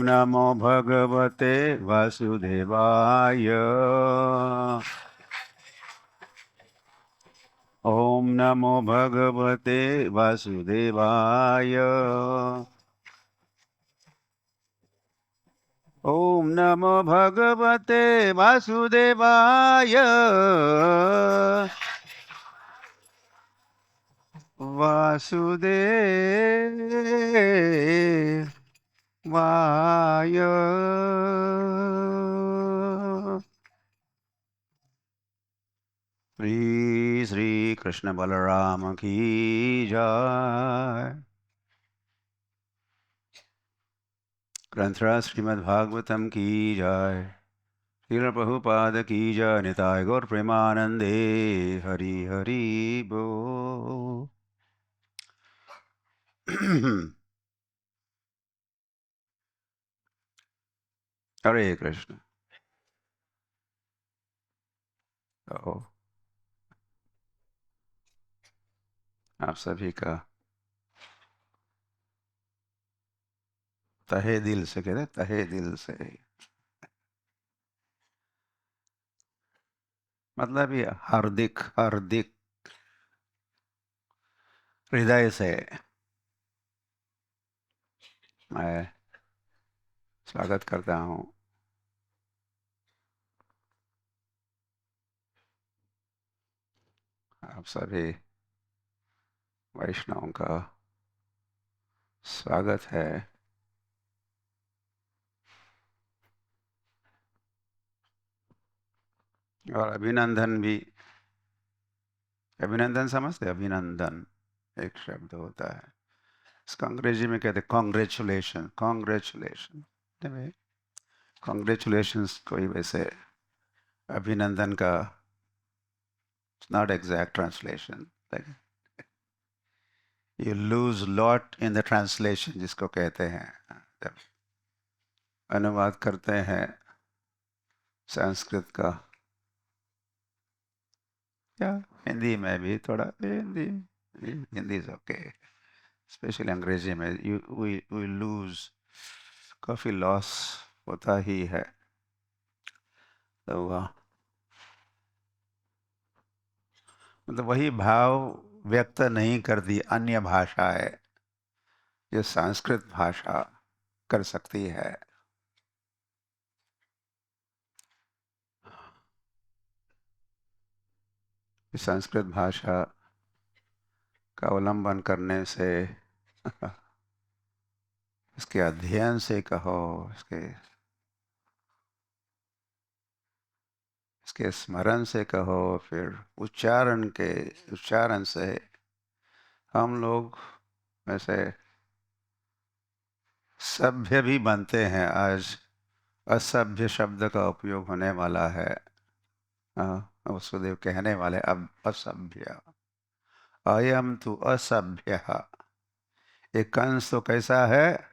नमो भगवते वासुदेवाय। ओम नमो भगवते वासुदेवाय। ओम नमो भगवते वासुदेवाय। वाय। श्री श्री कृष्ण बलराम की जय। ग्रंथराज श्रीमद् भागवतम की जय। श्रील प्रभुपाद की जय। निताय गौर प्रेमानंदे हरि हरि बोल। हरे कृष्ण। तो आप सभी का तहे दिल से, कहते तहे दिल से, मतलब ये हार्दिक हार्दिक हृदय से मैं स्वागत करता हूँ आप सभी वैष्णवों का। स्वागत है और अभिनंदन भी। अभिनंदन समझते? अभिनंदन एक शब्द होता है, इसको अंग्रेजी में कहते कॉन्ग्रेचुलेशन। कॉन्ग्रेचुलेशन कॉन्ग्रेचुलेशंस कोई वैसे अभिनंदन का not exact translation. You lose lot in the translation जिसको कहते हैं, जब अनुवाद करते हैं संस्कृत का या हिंदी में भी थोड़ा। Hindi Hindi is okay, specially अंग्रेजी में यू वी लूज, काफी लॉस होता ही है। तो मतलब वही भाव व्यक्त नहीं करती अन्य भाषाएं जो संस्कृत भाषा कर सकती है। संस्कृत भाषा का अवलंबन करने से इसके अध्ययन से कहो, इसके स्मरण से कहो, फिर उच्चारण से हम लोग वैसे सभ्य भी बनते हैं। आज असभ्य शब्द का उपयोग होने वाला है। वसुदेव कहने वाले अब असभ्य, अयम तु असभ्य। एक कंस तो कैसा है?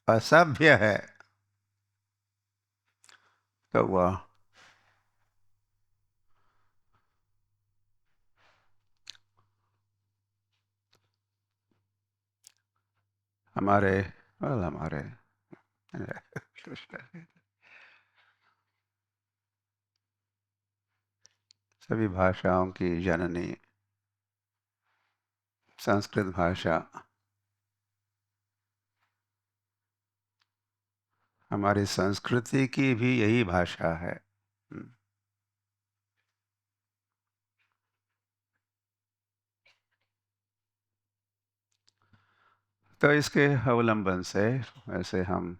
असभ्य है। तो वह हमारे हमारे सभी भाषाओं की जननी संस्कृत भाषा हमारी संस्कृति की भी यही भाषा है। तो इसके अवलंबन से वैसे हम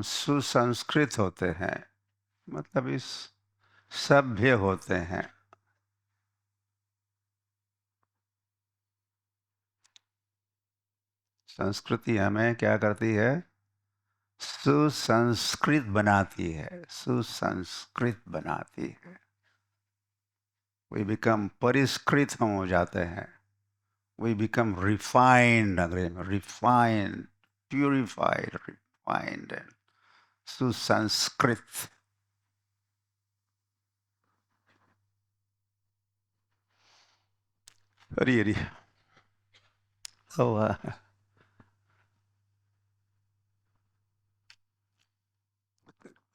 सुसंस्कृत होते हैं, मतलब इस सभ्य होते हैं। संस्कृति हमें क्या करती है? सुसंस्कृत बनाती है, सुसंस्कृत बनाती है। वी बिकम परिष्कृत हम हो जाते हैं। वी बिकम रिफाइंड, अंग्रेजी में रिफाइंड, प्यूरिफाइड, रिफाइंड एंड सुसंस्कृत। हरी हरी। तो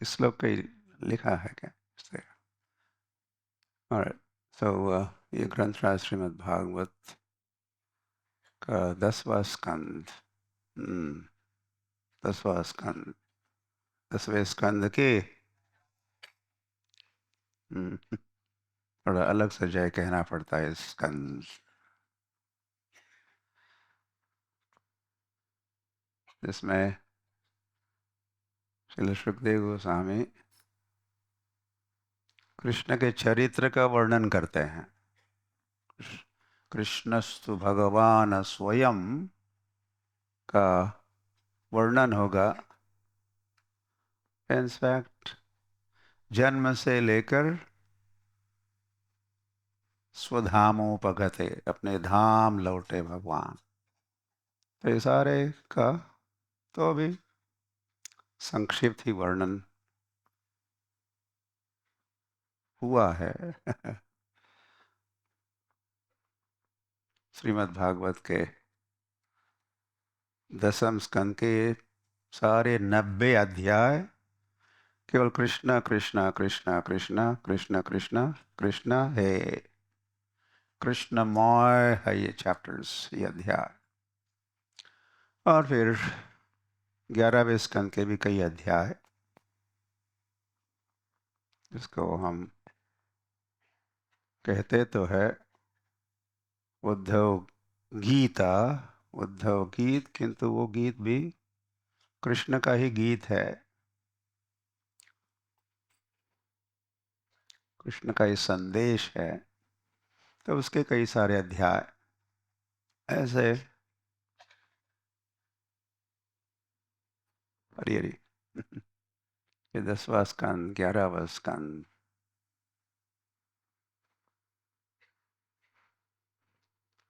इस श्लोक का ही लिखा है क्या इस तरह? Alright. So, ये ग्रंथ राज श्रीमद् भागवत का 10वां स्कंद। 10वां स्कंद, 10वें स्कंद के हम्म, थोड़ा अलग से जय कहना पड़ता है इस स्कंद। जिसमें श्रील सुखदेव गोस्वामी कृष्ण के चरित्र का वर्णन करते हैं। कृष्णस्तु भगवान स्वयं का वर्णन होगा। इनफैक्ट जन्म से लेकर स्वधामोपगते, अपने धाम लौटे भगवान। तो ये सारे का तो अभी संक्षिप्त ही वर्णन हुआ है। श्रीमद् भागवत के 10वें स्कंद के सारे 90 अध्याय केवल कृष्ण कृष्ण कृष्ण कृष्ण कृष्ण कृष्ण कृष्ण है। कृष्णमय है ये चैप्टर्स, ये अध्याय। और फिर 11वें स्कंद के भी कई अध्याय, जिसको हम कहते तो है उद्धव गीता, उद्धव गीत, किंतु वो गीत भी कृष्ण का ही गीत है, कृष्ण का ही संदेश है। तो उसके कई सारे अध्याय ऐसे हरी हरी। ये 10वां स्कंद, 11वां स्कंद।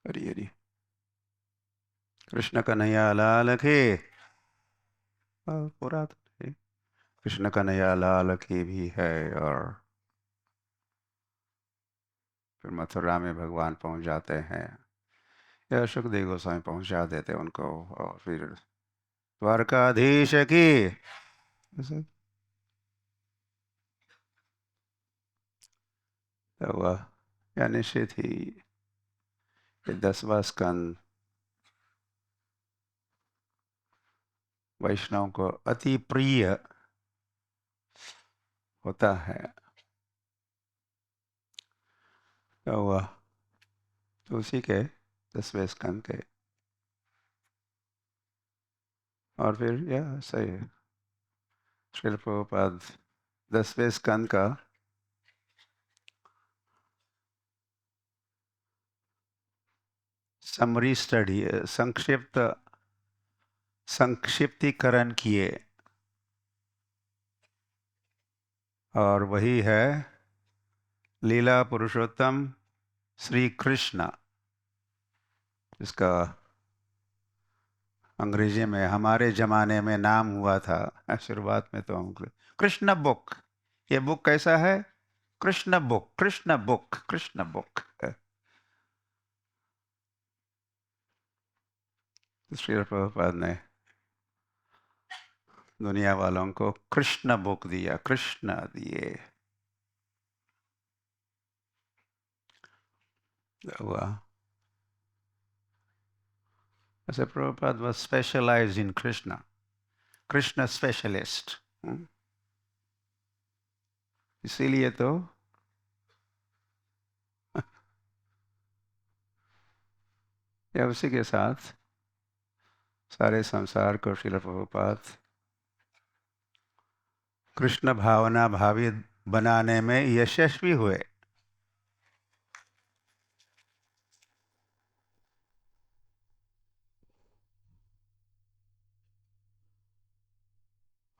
हरी हरी। कृष्ण कन्हैया लाल की। पूरा तो नहीं। कृष्ण कन्हैया लाल की भी है। और फिर मथुरा में भगवान पहुंच जाते हैं, या सुखदेव गोस्वामी पहुंचा देते उनको। और फिर द्वारकाधीश की ऐसे। तो वह या निश्चित ही ये 10वां स्कंद वैष्णव को अति प्रिय होता है। तो वह तो उसी के 10वें स्कंद के। और फिर यह सही है, श्रील प्रभुपाद 10वें स्कंद का समरी स्टडी, संक्षिप्तीकरण किए। और वही है लीला पुरुषोत्तम श्री कृष्ण, जिसका अंग्रेजी में हमारे जमाने में नाम हुआ था शुरुआत में। तो हम कृष्ण बुक, ये बुक कैसा है? Krishna book, Krishna book, Krishna book. Shri Prabhupada ने दुनिया वालों को कृष्ण बुक दिया, कृष्ण दिए। हुआ ऐसे Prabhupada was specialized in Krishna, Krishna specialist. इसीलिए तो या उसी के साथ सारे संसार को श्रील प्रभुपाद कृष्ण भावना भावी बनाने में यशस्वी हुए।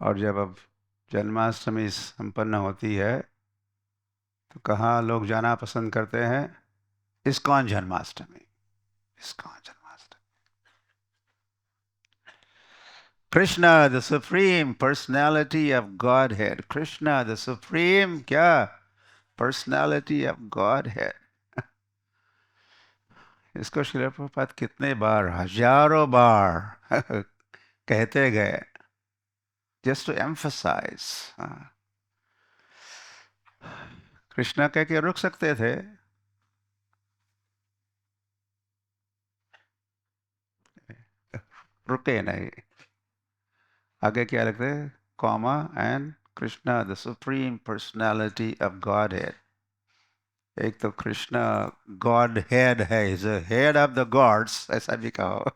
और जब अब जन्माष्टमी संपन्न होती है तो कहाँ लोग जाना पसंद करते हैं? ISKCON Janmashtami, ISKCON Janmashtami. Krishna the supreme personality of godhead, Krishna the supreme क्या? Personality of godhead. इसको श्रील प्रभुपाद कितने बार, हजारों बार कहते गए, just to emphasize. कृष्णा कह के रुक सकते थे, रुके नहीं। आगे क्या लिखते हैं? Comma and Krishna the supreme personality of God head. एक तो कृष्णा गॉड हेड है, is head of the gods, ऐसा भी कहो,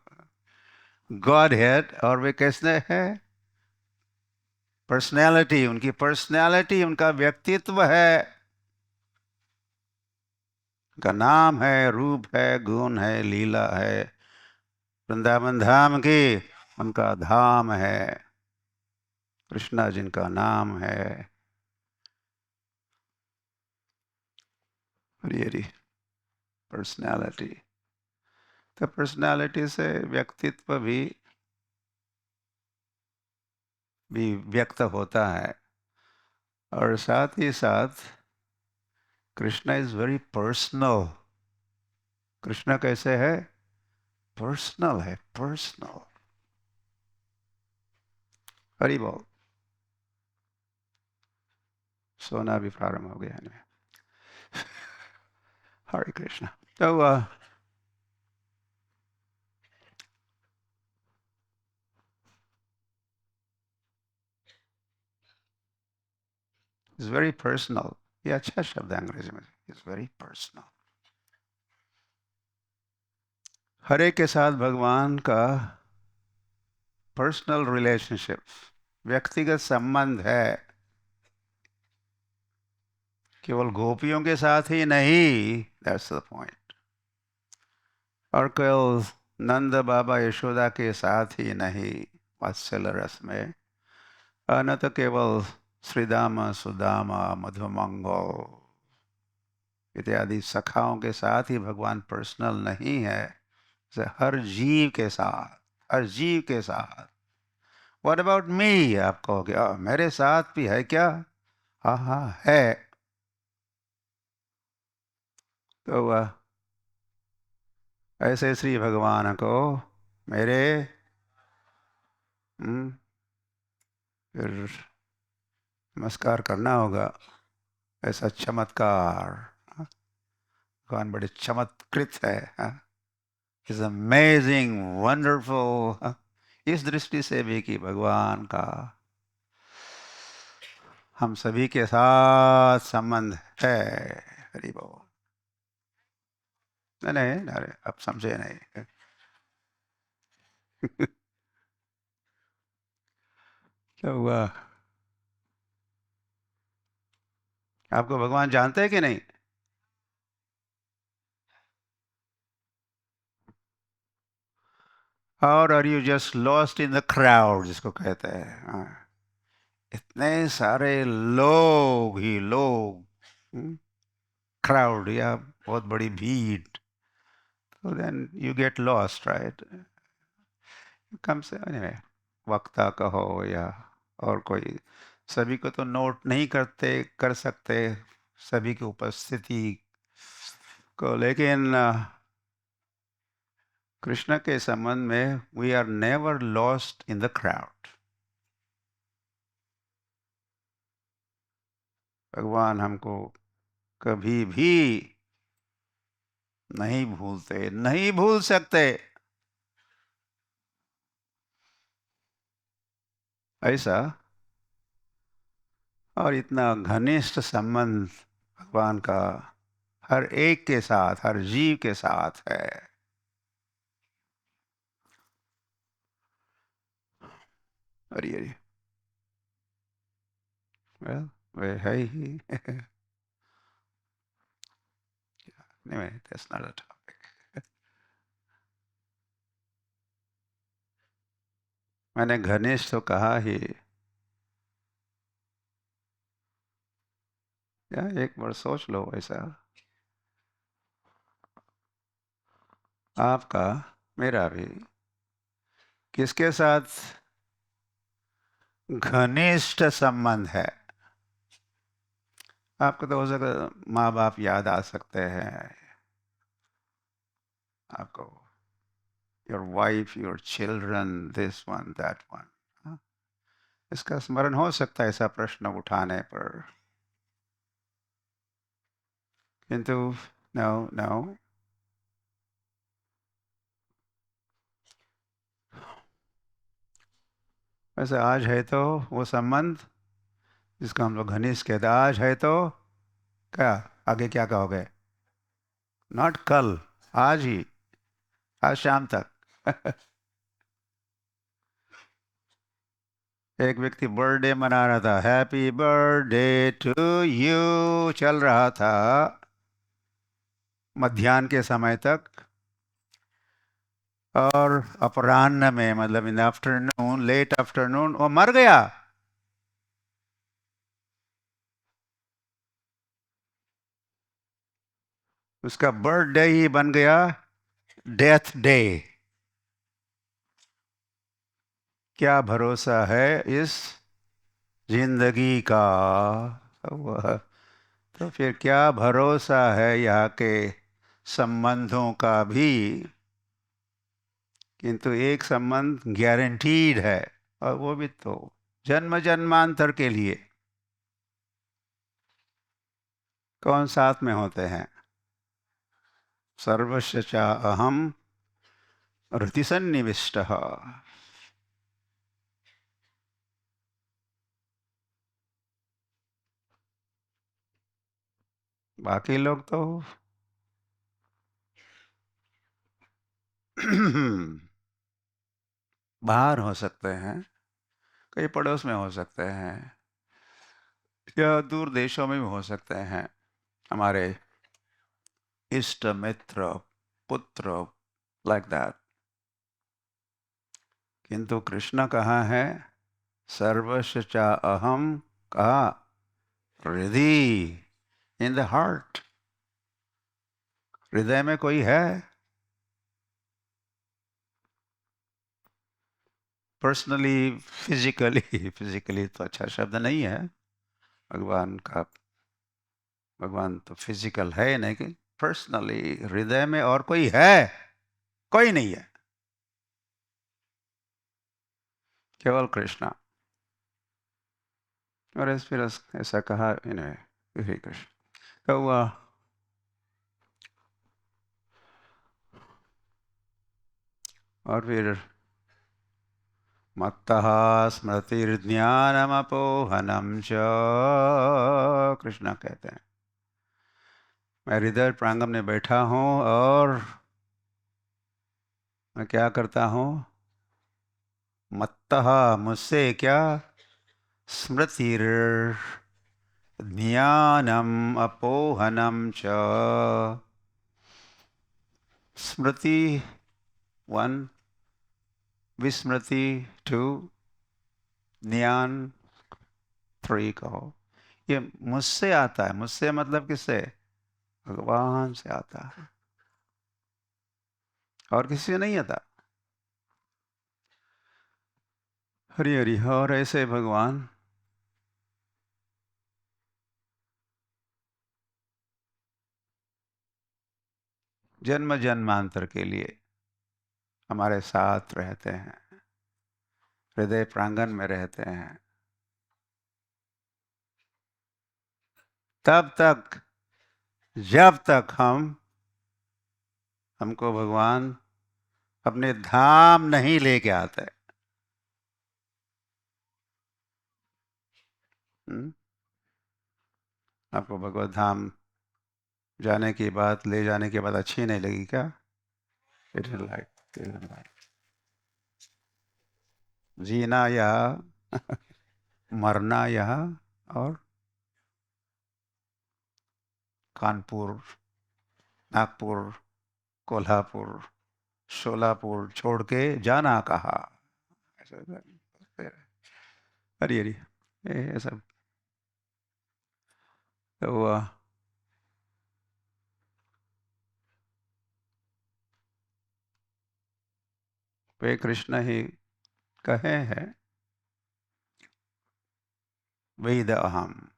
गॉड हेड। और वे कैसे है? पर्सनैलिटी, उनकी पर्सनैलिटी, उनका व्यक्तित्व है, उनका नाम है, रूप है, गुण है, लीला है, वृंदावन धाम की उनका धाम है, कृष्णा जिनका नाम है। हरी पर्सनैलिटी, तो पर्सनैलिटी से व्यक्तित्व भी व्यक्त होता है। और साथ ही साथ Krishna is very personal. Krishna कैसे है? पर्सनल है, पर्सनल। हरि बोल। सोना भी प्रारंभ हो गया है। हरे कृष्णा। तो इज वेरी पर्सनल। ये अच्छा शब्द है अंग्रेजी में, इज वेरी पर्सनल। हरे के साथ भगवान का पर्सनल रिलेशनशिप, व्यक्तिगत संबंध है, केवल गोपियों के साथ ही नहीं, दैट्स द पॉइंट। और केवल नंद बाबा यशोदा के साथ ही नहीं वात्सल्य रस में, और न तो केवल श्रीदामा सुदामा मधुमंगल इत्यादि सखाओं के साथ ही भगवान पर्सनल नहीं है, से हर जीव के साथ, हर जीव के साथ। What about me? आप कहोगे मेरे साथ भी है क्या? हाँ हाँ है। तो ऐसे श्री भगवान को मेरे फिर नमस्कार करना होगा। ऐसा चमत्कार, भगवान बड़े चमत्कृत है, इज अमेजिंग वंडरफुल। इस दृष्टि से भी कि भगवान का हम सभी के साथ संबंध है। हरि बोल। नहीं नहीं, अरे अब समझे नहीं। क्या हुआ? आपको भगवान जानते हैं कि नहीं? और are you just lost in the crowd, जिसको कहते हैं? इतने सारे लोग ही लोग, क्राउड या बहुत बड़ी भीड़, तो then you get lost, right? कम से anyway, वक्ता कहो या और कोई, सभी को तो नोट नहीं कर सकते सभी की उपस्थिति को, लेकिन कृष्ण के संबंध में we are never lost in the crowd. भगवान हमको कभी भी नहीं भूलते, नहीं भूल सकते। ऐसा और इतना घनिष्ठ संबंध भगवान का हर एक के साथ, हर जीव के साथ है। अरे अरे, well, वे है ही। anyway, that's not a topic. मैंने घनिष्ठ तो कहा ही। या एक बार सोच लो ऐसा, आपका मेरा भी किसके साथ घनिष्ठ संबंध है? आपको तो हो सकता माँ बाप याद आ सकते हैं, आपको your wife, your children, this one that one. इसका स्मरण हो सकता है ऐसा प्रश्न उठाने पर, किंतु नो नो। वैसे आज है तो वो संबंध जिसको हम लोग घनिष्ठ कहते हैं, आज है तो क्या, आगे क्या कहोगे? नॉट कल, आज ही, आज शाम तक। एक व्यक्ति बर्थडे मना रहा था, हैप्पी बर्थडे टू यू चल रहा था मध्याह्न के समय तक, और अपराह्न में मतलब इन आफ्टरनून, लेट आफ्टरनून वो मर गया। उसका बर्थडे ही बन गया डेथ डे। क्या भरोसा है इस जिंदगी का? वह तो फिर क्या भरोसा है यहाँ के संबंधों का भी? किंतु एक संबंध गारंटीड है, और वो भी तो जन्म जन्मांतर के लिए। कौन साथ में होते हैं? सर्वस्य चा अहम हृतिसन्निविष्टः। बाकी लोग तो बाहर हो सकते हैं, कई पड़ोस में हो सकते हैं, या दूर देशों में भी हो सकते हैं, हमारे इष्ट मित्र पुत्र, लाइक दैट। किंतु कृष्ण कहाँ है? सर्वस्य चा अहम, कहा? हृदय, इन द हार्ट। हृदय में कोई है? पर्सनली, फिजिकली, फिजिकली तो अच्छा शब्द नहीं है। भगवान का, भगवान तो फिजिकल है नहीं, कि पर्सनली हृदय में और कोई है? कोई नहीं है, केवल कृष्णा। और फिर ऐसा कहा इन्हें, श्री कृष्ण का हुआ। और फिर मत्तः स्मृतिर्ज्ञानमपोहनम च, कृष्णा कहते हैं, मैं हृदय प्रांगण में बैठा हूँ और मैं क्या करता हूँ? मत्तः, मुझसे क्या? स्मृतिर ज्ञानम अपोहनम च। स्मृति वन, विस्मृति टू, ज्ञान थ्री कहो। ये मुझसे आता है। मुझसे मतलब किससे? भगवान से आता है, और किसी से नहीं आता। हरि हरि। और ऐसे भगवान जन्म जन्मांतर के लिए हमारे साथ रहते हैं, हृदय प्रांगण में रहते हैं, तब तक जब तक हमको भगवान अपने धाम नहीं लेके आते। हम्म? आपको भगवत धाम जाने की बात, ले जाने की बात अच्छी नहीं लगी क्या? इट इज लाइक जीना यहाँ, मरना यहाँ, और कानपुर, नागपुर, कोल्हापुर, शोलापुर छोड़ के जाना कहाँ? हरी हरी, ये सब तो हुआ। वे कृष्ण ही कहे हैं, वेद अहम,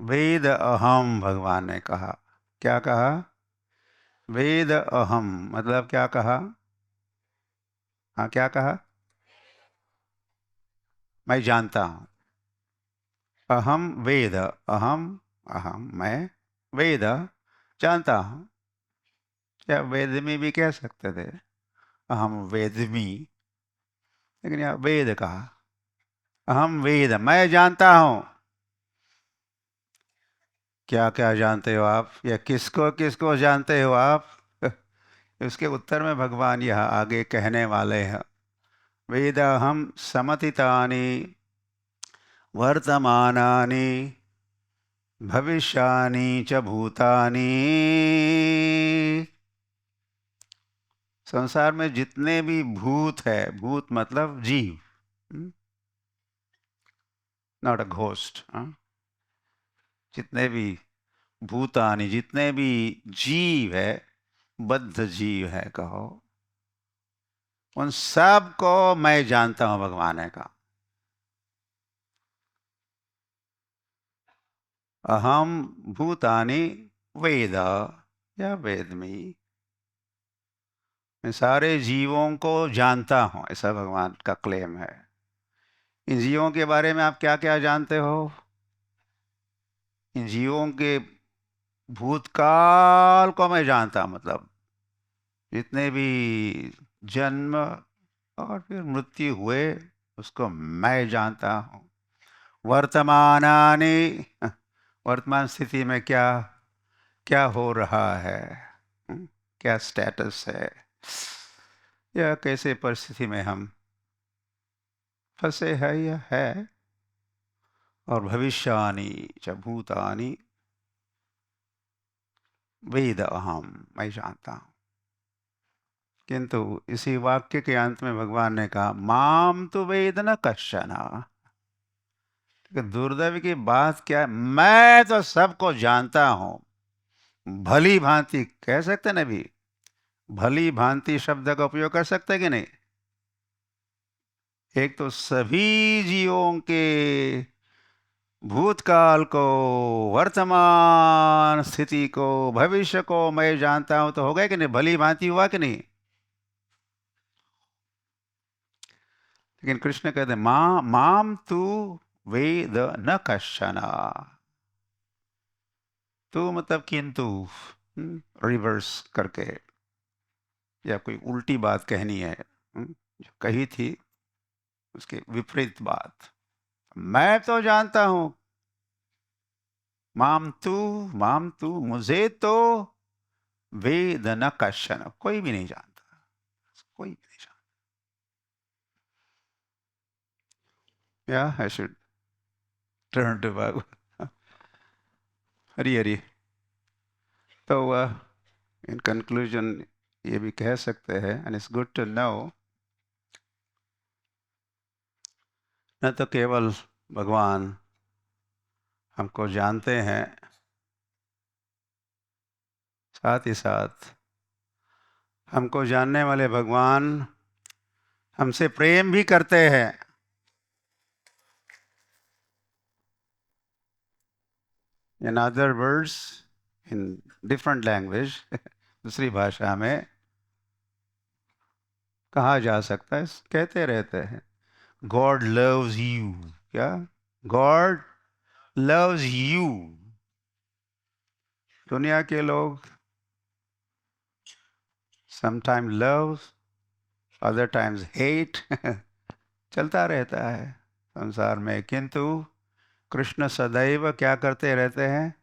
वेद अहम भगवान ने कहा। क्या कहा? वेद अहम, मतलब क्या कहा? हाँ, क्या कहा? मैं जानता हूँ। अहम वेद, अहम, अहम मैं, वेद जानता हूँ। या वेदमी भी कह सकते थे, अहम वेदमी, लेकिन यहाँ वेद कहा। अहम वेद, मैं जानता हूँ। क्या क्या जानते हो आप, या किसको किसको जानते हो आप? उसके उत्तर में भगवान यह आगे कहने वाले हैं, वेदाहम समतितानि वर्तमानानि भविष्यानि च भूतानि। संसार में जितने भी भूत है, भूत मतलब जीव, नॉट अ घोस्ट, जितने भी भूतानि, जितने भी जीव है, बद्ध जीव है कहो, उन सब को मैं जानता हूं, भगवान ने कहा। अहम भूतानि वेद, या वेदमी, मैं सारे जीवों को जानता हूं, ऐसा भगवान का क्लेम है। इन जीवों के बारे में आप क्या क्या जानते हो? इन जीवों के भूतकाल को मैं जानता, मतलब जितने भी जन्म और फिर मृत्यु हुए, उसको मैं जानता हूँ। वर्तमानानि, वर्तमान स्थिति में क्या क्या हो रहा है, क्या स्टेटस है, या कैसे परिस्थिति में हम फंसे हैं या है। और भविष्यानि च भूतानि वेद अहम, मैं जानता हूँ। किंतु इसी वाक्य के अंत में भगवान ने कहा, माम तो वेद न कश्चन। दुर्दैव की बात क्या है, मैं तो सबको जानता हूं, भली भांति कह सकते ना भी, भली भांति शब्द का उपयोग कर सकते कि नहीं? एक तो सभी जीवों के भूतकाल को, वर्तमान स्थिति को, भविष्य को मैं जानता हूं, तो हो गया कि नहीं, भली भांति हुआ कि नहीं? लेकिन कृष्ण कहते माम तू वेद न कश्चन। तो मतलब किंतु, रिवर्स करके, या कोई उल्टी बात कहनी है, जो कही थी उसके विपरीत बात। मैं तो जानता हूं, माम तू मुझे तो वेद न कश्चन, कोई भी नहीं जानता, कोई भी नहीं जानता। या I should turn to Bhagavat. Hari Hari. तो इन कंक्लूजन ये भी कह सकते हैं, and it's good to know, न तो केवल भगवान हमको जानते हैं, साथ ही साथ हमको जानने वाले भगवान हमसे प्रेम भी करते हैं। In other words, in different language, दूसरी भाषा में कहा जा सकता है, कहते रहते हैं, गॉड लव्स यू। क्या? God loves you. दुनिया के लोग sometime love, other times hate, चलता रहता है संसार में, किंतु कृष्ण सदैव क्या करते रहते हैं?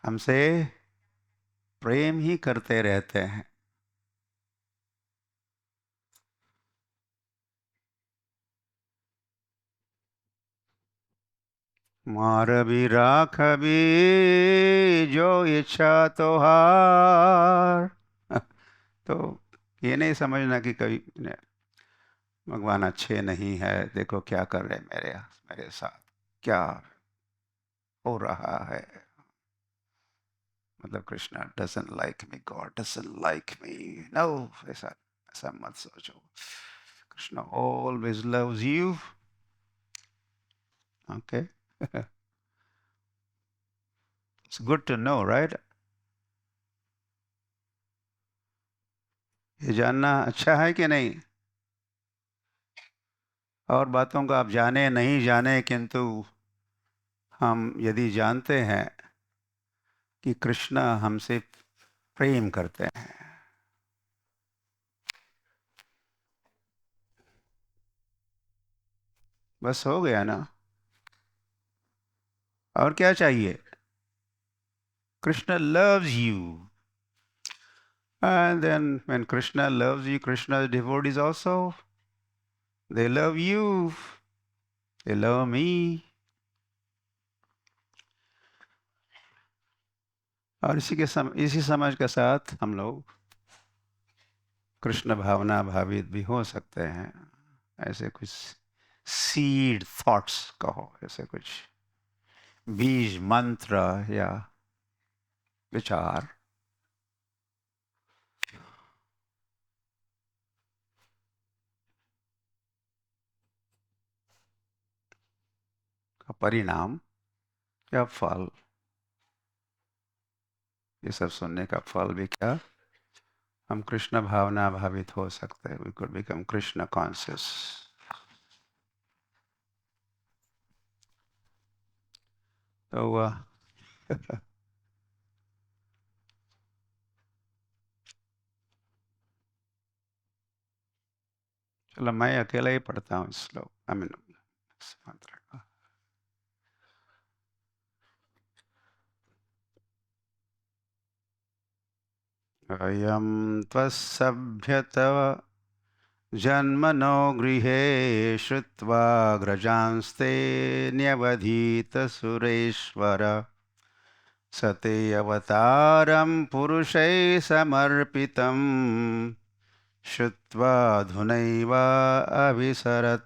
हमसे प्रेम ही करते रहते हैं। मार भी राख भी जो इच्छा तोहार। तो ये नहीं समझना कि कभी भगवान अच्छे नहीं है, देखो क्या कर रहे हैं मेरे मेरे साथ, क्या हो रहा है। मतलब Krishna doesn't like me, God doesn't like me, no, ऐसा ऐसा मत सोचो। Krishna always loves you. Okay, it's good to know, right? ये जानना अच्छा है कि नहीं? और बातों को आप जाने नहीं जाने, किंतु हम यदि जानते हैं कि कृष्ण हमसे प्रेम करते हैं, बस हो गया ना। और क्या चाहिए? Krishna loves you, and then when Krishna loves you, Krishna's devotees also, they love you, they love me. और इसी समझ के साथ हम लोग कृष्ण भावना भावित भी हो सकते हैं। ऐसे कुछ सीड थॉट्स कहो, ऐसे कुछ बीज मंत्र या विचार का परिणाम या फल, ये सब सुनने का फल भी क्या, हम कृष्ण भावना भावित हो सकते हैं। We could become Krishna conscious. तो चलो मैं अकेला ही पढ़ता हूँ इस श्लोक, आई मीन इस मंत्र का। अयं त्वसभ्यतव जन्मनो गृहे श्रुत्वा ग्रजांस्ते न्यवधीतसुरेश्वर, सते अवतारं पुरुषै समर्पितं, श्रुत्वा धुनैव अभिसरत्युदायुधः।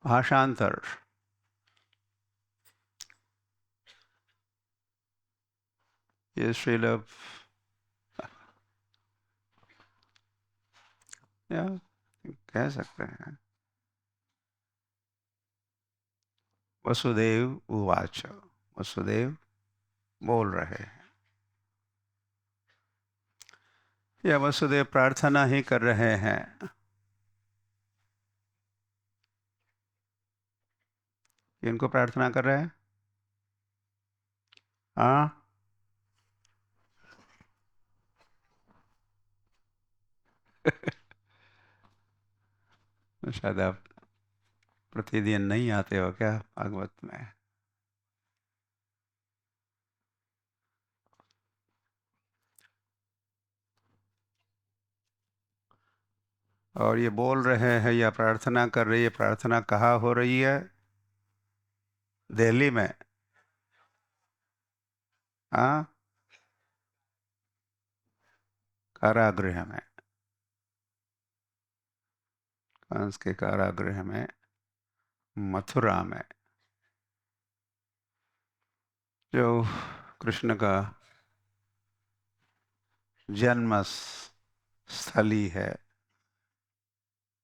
भाषांतर। ये श्रील या कह सकते हैं वसुदेव उवाच, वसुदेव बोल रहे हैं, या वसुदेव प्रार्थना ही कर रहे हैं। इनको प्रार्थना कर रहे हैं। हाँ, शायद आप प्रतिदिन नहीं आते हो क्या भागवत में? और ये बोल रहे हैं या प्रार्थना कर रही है, प्रार्थना कहाँ हो रही है? दिल्ली में। हाँ, कारागृह में, कंस के कारागृह में, मथुरा में, जो कृष्ण का जन्म स्थली है।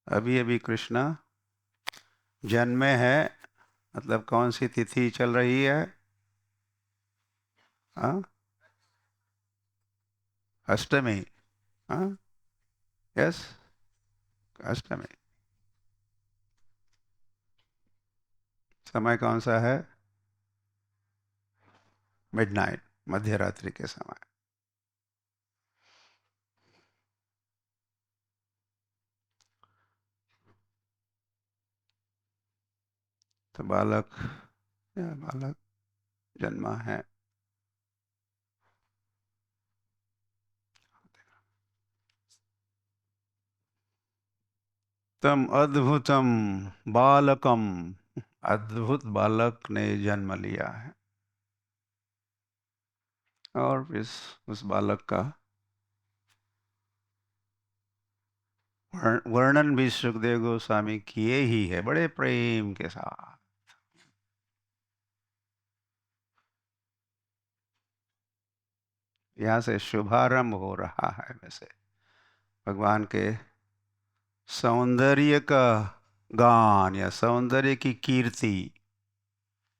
अभी अभी कृष्ण जन्मे है, मतलब कौन सी तिथि चल रही है? हाँ, अष्टमी। हाँ, यस, अष्टमी। समय कौन सा है? मिडनाइट, मध्य रात्रि के समय। तो बालक जन्मा है। तम अद्भुतम बालकम, अद्भुत बालक ने जन्म लिया है। और उस बालक का वर्णन भी सुखदेव गोस्वामी किए ही है, बड़े प्रेम के साथ। यहाँ से शुभारंभ हो रहा है वैसे भगवान के सौंदर्य का गान, या सौंदर्य की कीर्ति,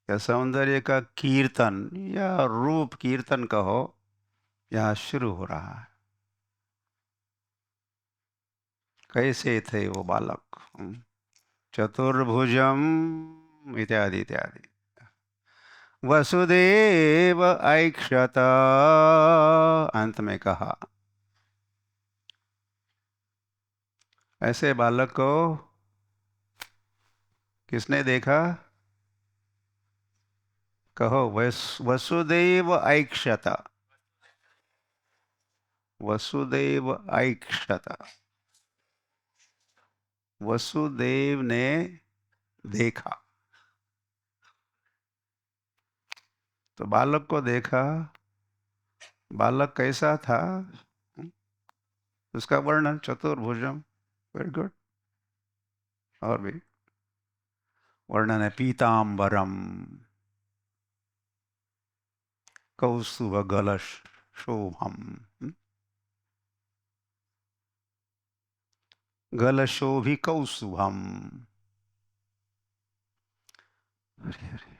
या सौंदर्य का कीर्तन, या रूप कीर्तन कहो, यहाँ शुरू हो रहा है। कैसे थे वो बालक? चतुर्भुजम इत्यादि इत्यादि। वसुदेव ऐक्षत, अंत में कहा। ऐसे बालक को किसने देखा? कहो, वसुदेव ऐक्षत। वसुदेव ऐक्षत, वसुदेव ने देखा। तो बालक को देखा। बालक कैसा था? उसका वर्णन चतुर्भुजम। Very good. और भी वर्णन है, पीतांबरम कौस्तुभ गलश शोभम। गलशोभी कौस्तुभम। अरे अरे,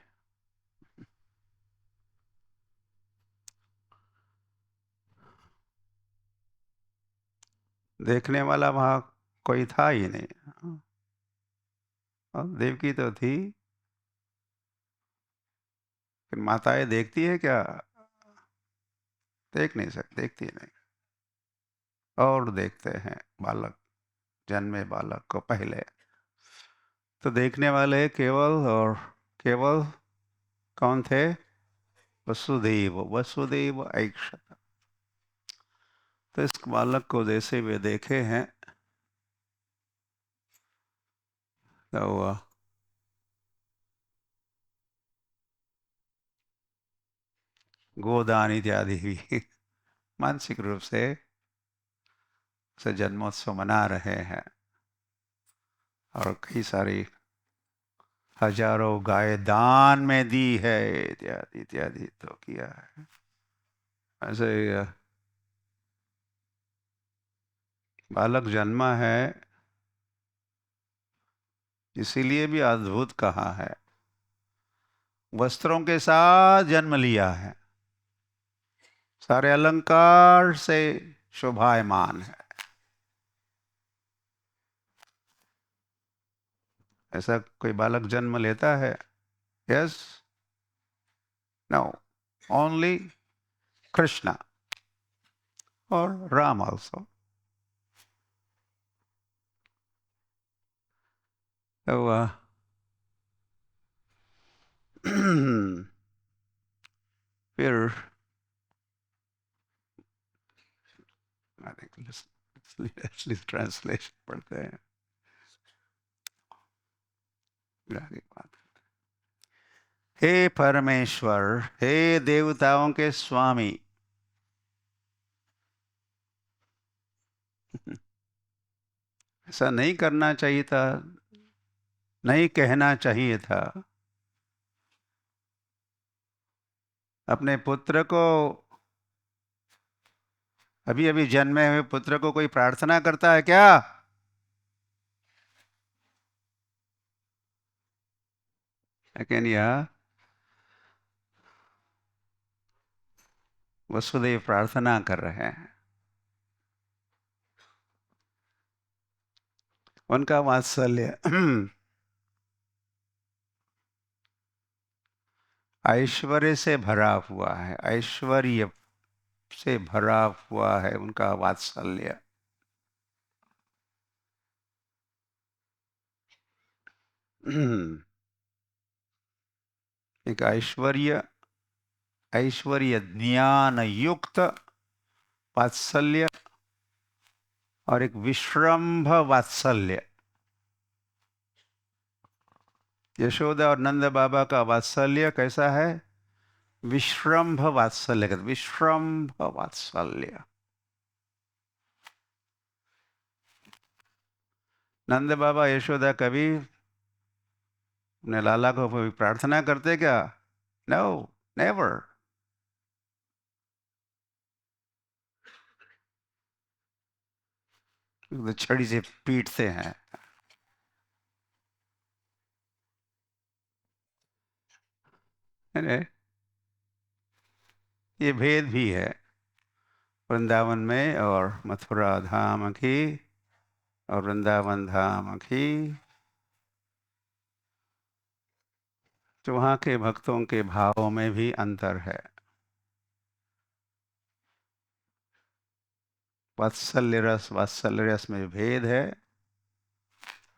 देखने वाला वहां कोई था ही नहीं। और देवकी तो थी, फिर माताएं देखती है क्या? देख नहीं सकती, देखती नहीं। और देखते हैं बालक, जन्मे बालक को पहले। तो देखने वाले केवल और केवल कौन थे? वसुदेव। वसुदेव ऐक्षत। तो इस बालक को जैसे वे देखे हैं, तो गोदान इत्यादि भी मानसिक रूप से जन्मोत्सव मना रहे हैं। और कई सारी हजारों गाय दान में दी है, इत्यादि इत्यादि तो किया है। ऐसे बालक जन्मा है, इसीलिए भी अद्भुत कहा है। वस्त्रों के साथ जन्म लिया है, सारे अलंकार से शोभायमान है। ऐसा कोई बालक जन्म लेता है? यस? नो, ओनली कृष्णा और राम आल्सो। तो फिर आई थिंक ट्रांसलेशन पढ़ते हैं। आगे बात। हे परमेश्वर, हे देवताओं के स्वामी। ऐसा नहीं करना चाहिए था, नहीं कहना चाहिए था। अपने पुत्र को, अभी अभी जन्मे हुए पुत्र को कोई प्रार्थना करता है क्या? लेकिन यह वसुदेव प्रार्थना कर रहे हैं। उनका वात्सल्य ऐश्वर्य से भरा हुआ है, ऐश्वर्य से भरा हुआ है उनका वात्सल्य। एक ऐश्वर्य, ऐश्वर्य ज्ञान युक्त वात्सल्य, और एक विश्रम्भ वात्सल्य। यशोदा और नंद बाबा का वात्सल्य कैसा है? विश्रम्भ वात्सल्य। विश्रम्भ वात्सल्य। नंद बाबा यशोदा कभी अपने लाला को प्रार्थना करते क्या? No, never. तो छड़ी से पीटते हैं। है? ये भेद भी है वृंदावन में और मथुरा धाम की और वृंदावन धाम की, तो वहाँ के भक्तों के भावों में भी अंतर है। वात्सल्य रस में भेद है,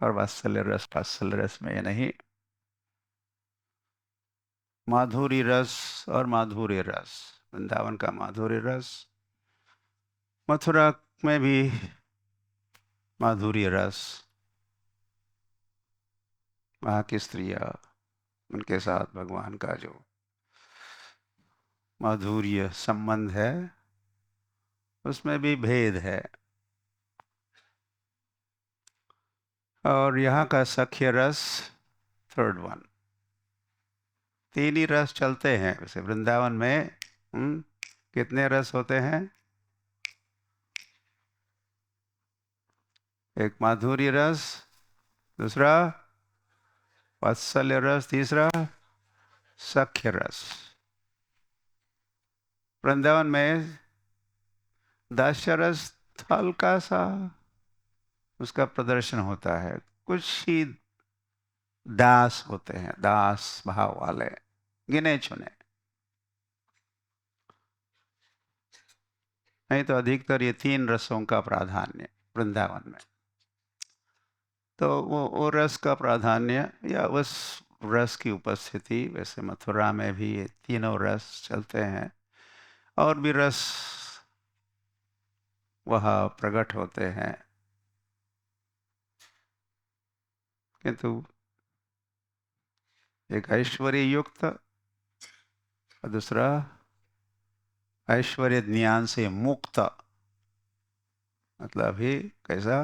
और वात्सल्य रस में नहीं। माधुरी रस और माधुर्य रस, वृंदावन का माधुर्य रस, मथुरा में भी माधुर्य रस। वहाँ की स्त्रियाँ, उनके साथ भगवान का जो माधुर्य संबंध है, उसमें भी भेद है। और यहाँ का सख्य रस, थर्ड वन। तीन ही रस चलते हैं वैसे वृंदावन में। कितने रस होते हैं? एक माधुर्य रस, दूसरा वात्सल्य रस, तीसरा सख्य रस। वृंदावन में दास्य रस हल्का सा उसका प्रदर्शन होता है। कुछ ही दास होते हैं, दास भाव वाले, गिने चुने। नहीं तो अधिकतर ये तीन रसों का प्राधान्य वृंदावन में। तो वो रस का प्राधान्य या उस रस की उपस्थिति, वैसे मथुरा में भी ये तीनों रस चलते हैं, और भी रस वह प्रकट होते हैं। किंतु एक ऐश्वर्य युक्त और दूसरा ऐश्वर्य ज्ञान से मुक्त, मतलब ही कैसा?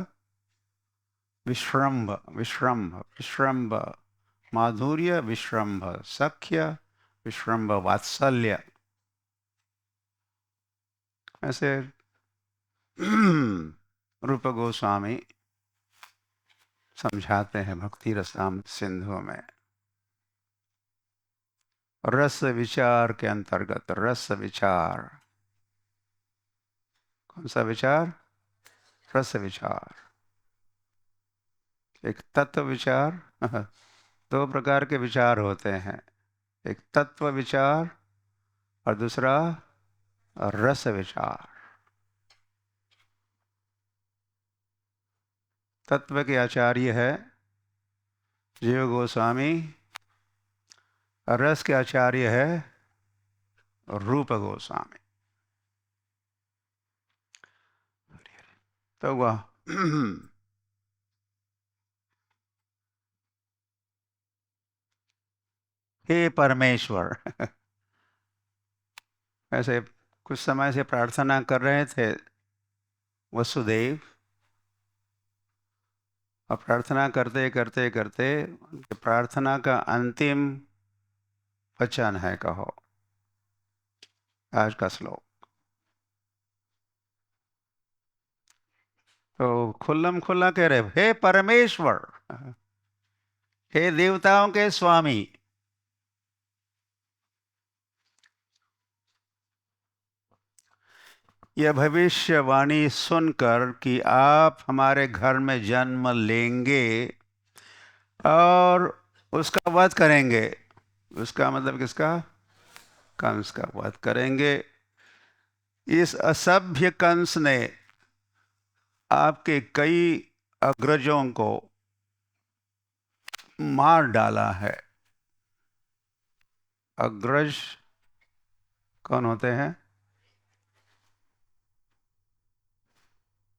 विश्रम्भ, विश्रम्भ, विश्रम्भ माधुर्य, विश्रम्भ सख्य, विश्रम्भ वात्सल्य। ऐसे रूप गोस्वामी समझाते हैं भक्ति रसामृत सिंधु में। रस विचार के अंतर्गत, रस विचार, कौन सा विचार? रस विचार। एक तत्व विचार, दो प्रकार के विचार होते हैं, एक तत्व विचार और दूसरा रस विचार। तत्व के आचार्य है जीव गोस्वामी, रस के आचार्य है रूप गोस्वामी। तो वह हे परमेश्वर, ऐसे कुछ समय से प्रार्थना कर रहे थे वसुदेव, और प्रार्थना करते करते करते प्रार्थना का अंतिम वचन है, कहो आज का श्लोक। तो खुल्लम खुल्ला कह रहे, हे परमेश्वर, हे देवताओं के स्वामी। यह भविष्यवाणी सुनकर कि आप हमारे घर में जन्म लेंगे और उसका वध करेंगे, उसका मतलब किसका? कंस का वध करेंगे। इस असभ्य कंस ने आपके कई अग्रजों को मार डाला है। अग्रज कौन होते हैं?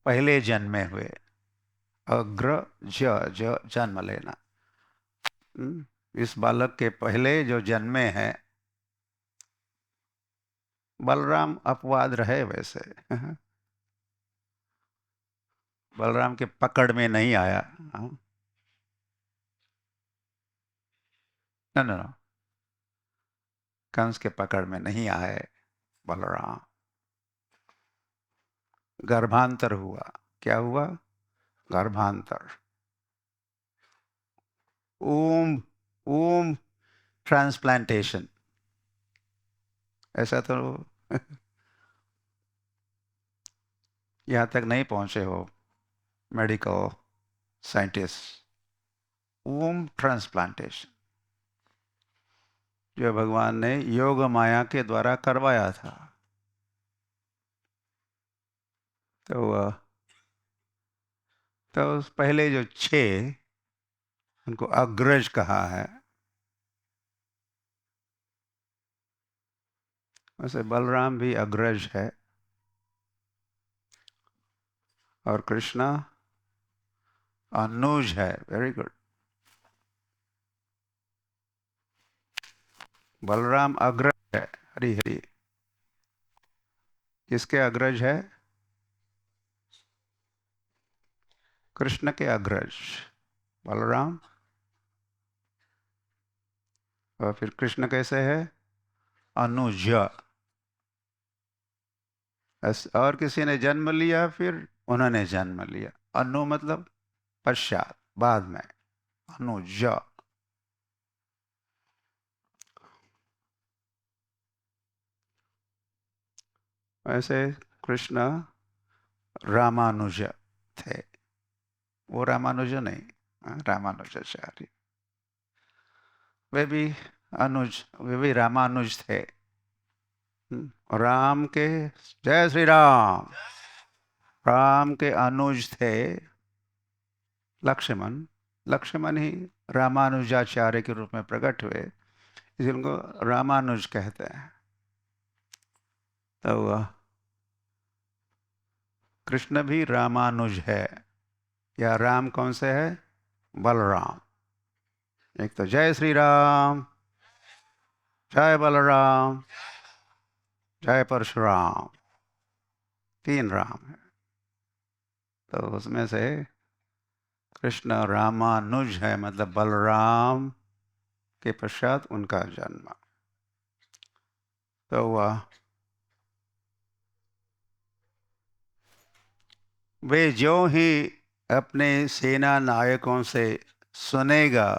पहले जन्मे हुए। अग्रज, जन्म लेना। इस बालक के पहले जो जन्मे हैं, बलराम अपवाद रहे वैसे। बलराम के पकड़ में नहीं आया। नो नो नो, कंस के पकड़ में नहीं आए बलराम। गर्भांतर हुआ। क्या हुआ? गर्भांतर। ओम, ओम ट्रांसप्लांटेशन। ऐसा तो यहाँ तक नहीं पहुंचे हो। मेडिकल साइंटिस्ट, वूम ट्रांसप्लांटेशन जो भगवान ने योग माया के द्वारा करवाया था। तो पहले जो 6 उनको अग्रज कहा है। वैसे बलराम भी अग्रज है और कृष्णा अनुज है। Very good. बलराम अग्रज है। हरी हरी। किसके अग्रज है? कृष्ण के अग्रज बलराम। और फिर कृष्ण कैसे है? अनुज। और किसी ने जन्म लिया फिर उन्होंने जन्म लिया। अनु मतलब पश्चात, बाद में। अनुज। वैसे कृष्ण रामानुज थे। वो रामानुज नहीं, रामानुजाचार्य। वे भी वे भी रामानुज थे। राम के, जय श्री राम, राम के अनुज थे लक्ष्मण। लक्ष्मण ही रामानुजाचार्य के रूप में प्रकट हुए, इसलिए उनको रामानुज कहते हैं। तो कृष्ण भी रामानुज है। या राम कौन से है? बलराम। एक तो जय श्री राम, जय बलराम, जय परशुराम, 3 राम है। तो उसमें से कृष्ण रामानुज है, मतलब बलराम के पश्चात उनका जन्म। तो वे जो ही अपने सेना नायकों से सुनेगा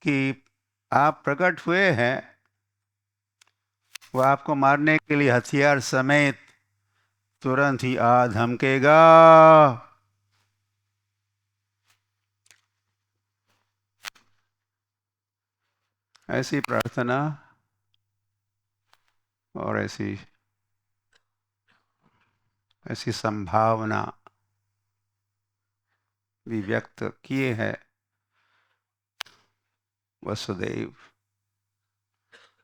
कि आप प्रकट हुए हैं, वो आपको मारने के लिए हथियार समेत तुरंत ही आ धमकेगा। ऐसी प्रार्थना और ऐसी संभावना भी व्यक्त किए हैं वसुदेव।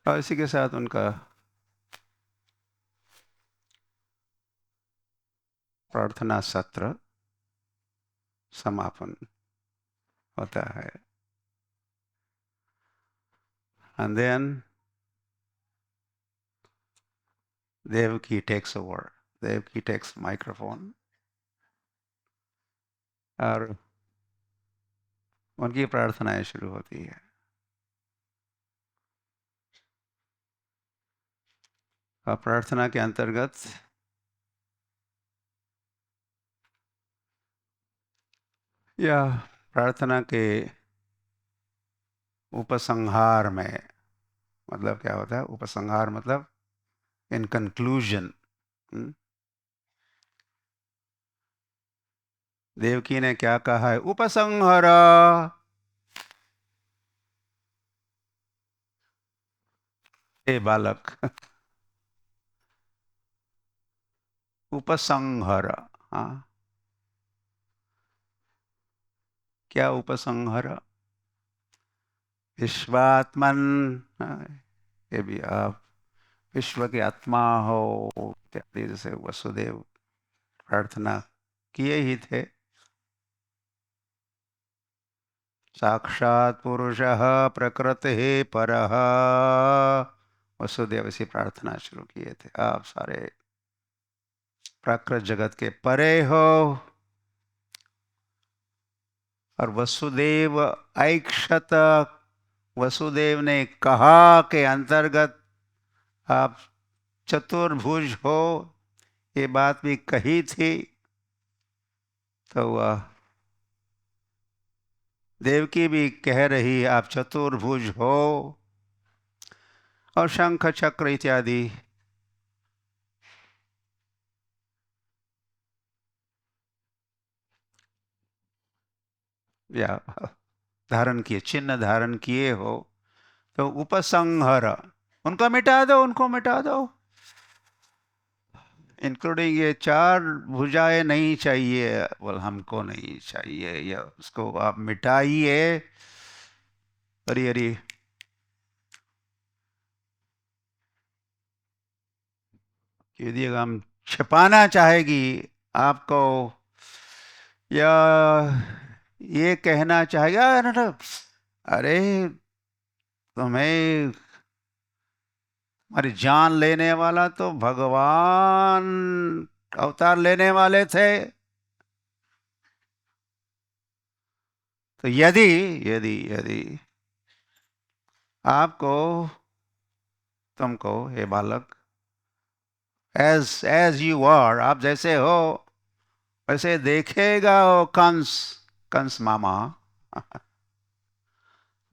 और इसी के साथ उनका प्रार्थना सत्र समापन होता है। And then Devaki takes over. Devaki takes microphone और उनकी प्रार्थनाएं शुरू होती है। और प्रार्थना के अंतर्गत या प्रार्थना के उपसंहार में, मतलब क्या होता है उपसंहार? मतलब इन कंक्लूजन, देवकी ने क्या कहा है? उपसंहारा। हे बालक, उपसंहार। हाँ, क्या उपसंहार? विश्वात्मन। हाँ, ये भी आप विश्व की आत्मा हो इत्यादि जैसे वसुदेव प्रार्थना किए ही थे। साक्षात पुरुषः प्रकृतिः परः। वसुदेव ऐसी प्रार्थना शुरू किए थे, आप सारे प्राकृत जगत के परे हो। और वसुदेव ऐक्षत, वसुदेव ने कहा के अंतर्गत आप चतुर्भुज हो, ये बात भी कही थी। तो देवकी भी कह रही आप चतुर्भुज हो। और शंख चक्र इत्यादि या धारण किए, चिन्ह धारण किए हो, तो उपसंहर, उनको मिटा दो, उनको मिटा दो। इंक्लूडिंग ये चार भुजाएं नहीं चाहिए, बोल हमको नहीं चाहिए, या उसको आप मिटाइए। हरी हरी। यदि हम छिपाना चाहेगी आपको, या ये कहना चाहेगा, अरे तुम्हें, हमारी जान लेने वाला तो भगवान अवतार लेने वाले थे। तो यदि यदि यदि आपको, तुमको, हे बालक, एज एज यू आर, आप जैसे हो वैसे देखेगा वो कंस, कंस मामा,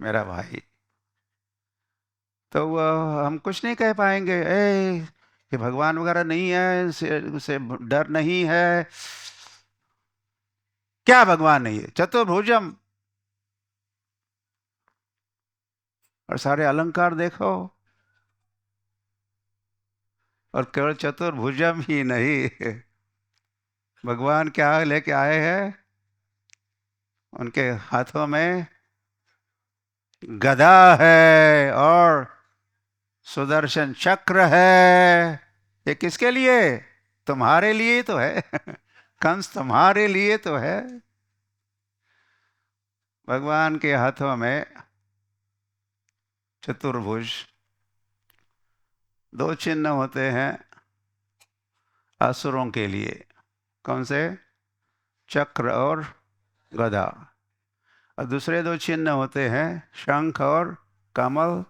मेरा भाई, तो हम कुछ नहीं कह पाएंगे, ये भगवान वगैरह नहीं है, उसे डर नहीं है। क्या भगवान नहीं है? चतुर्भुजम, और सारे अलंकार देखो, और केवल चतुर्भुजम ही नहीं, भगवान क्या लेके आए हैं? उनके हाथों में गदा है और सुदर्शन चक्र है। ये किसके लिए? तुम्हारे लिए तो है। कंस तुम्हारे लिए तो है। भगवान के हाथों में चतुर्भुज, दो चिन्ह होते हैं असुरों के लिए। कौन से? चक्र और गदा। और दूसरे दो चिन्ह होते हैं शंख और कमल,